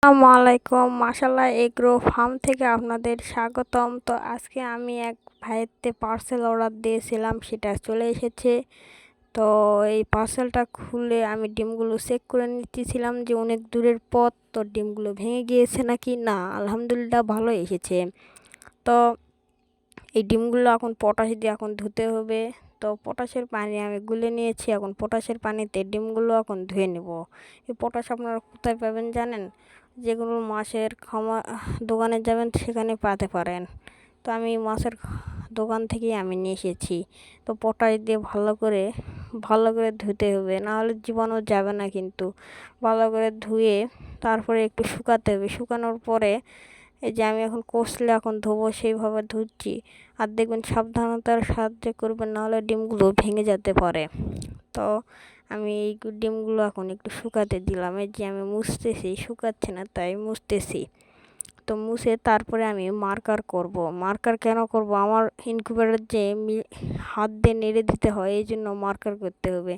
আসসালামু আলাইকুম, মাশাআল্লাহ এগ্রো ফার্ম থেকে আপনাদের স্বাগতম। তো আজকে আমি এক ভাইয়েরতে পার্সেল অর্ডার দিয়েছিলাম, সেটা চলে এসেছে। তো এই পার্সেলটা খুলে আমি ডিমগুলো চেক করে নিতেছিলাম যে অনেক দূরের পথ, তো ডিমগুলো ভেঙে গিয়েছে নাকি না। আলহামদুলিল্লাহ ভালো এসেছে। তো এই ডিমগুলো এখন পটাশ দিয়ে এখন ধুতে হবে। তো পটাশের পানি আমি গুলে নিয়েছি, এখন পটাশের পানিতে ডিমগুলো এখন ধুয়ে নেব। এই পটাশ আপনারা কোথায় পাবেন জানেন? যেগুলো মাছের দোকানে যাবেন সেখানে পেতে পারেন। তো আমি মাছের দোকান থেকেই আমি নিয়ে এসেছি। তো পটাশ দিয়ে ভালো করে ধুতে হবে, নাহলে জীবাণু যাবে না। কিন্তু ভালো করে ধুয়ে তারপরে একটু শুকাতে হবে। শুকানোর পরে এই যে আমি এখন কষলে এখন ধোবো, সেইভাবে ধুচ্ছি। আর দেখবেন সাবধানতার সাহায্য করবেন, নাহলে ডিমগুলো ভেঙে যেতে পারে। তো আমি এই ডিমগুলো এখন একটু শুকাতে দিলাম। এই যে আমি মুছতেছি, শুকাচ্ছে না তাই মুছতেছি। তো মুছে তারপরে আমি মার্কার করব। মার্কার কেন করব? আমার ইনকিউবেটর যে হাত দিয়ে নেড়ে দিতে হয়, এই জন্য মার্কার করতে হবে।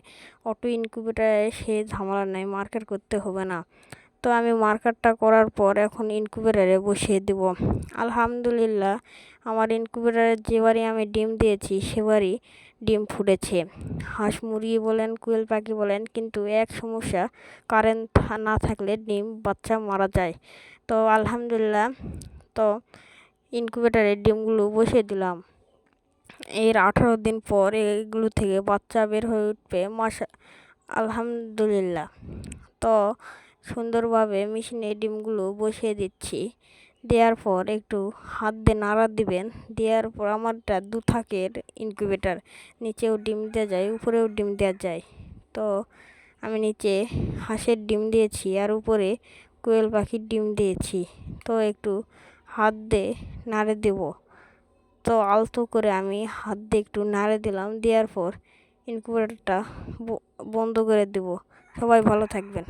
অটো ইনকিউবেটারে সে ঝামেলা নাই, মার্কার করতে হবে না। তো আমি মার্কারটা করার পর এখন ইনকিউবেটরে বসিয়ে দেব। আলহামদুলিল্লাহ আমার ইনকিউবেটরে যেবারই আমি ডিম দিয়েছি সেবারই ডিম ফুটেছে। হাঁস মুরগি বলেন, কোয়েল পাখি বলেন, কিন্তু এক সমস্যা, কারেন্ট না থাকলে ডিম বাচ্চা মারা যায়। তো আলহামদুলিল্লাহ, তো ইনকিউবেটরে ডিমগুলো বসিয়ে দিলাম। এর 18 দিন পর এগুলো থেকে বাচ্চা বের হয়ে উঠবে আলহামদুলিল্লাহ। তো সুন্দরভাবে মেশিনে ডিমগুলো বসিয়ে দিচ্ছি। দেওয়ার পর একটু হাত দিয়ে নাড়া দিবেন। দেওয়ার পর আমারটা দু থাকের ইনকিউবেটার, নিচেও ডিম দেওয়া যায়, উপরেও ডিম দেওয়া যায়। তো আমি নিচে হাঁসের ডিম দিয়েছি আর উপরে কোয়েল পাখির ডিম দিয়েছি। তো একটু হাত দিয়ে নাড়ে দেব। তো আলতো করে আমি হাত দিয়ে একটু নাড়ে দিলাম। দেওয়ার পর ইনকিউবেটরটা বন্ধ করে দেব। সবাই ভালো থাকবেন।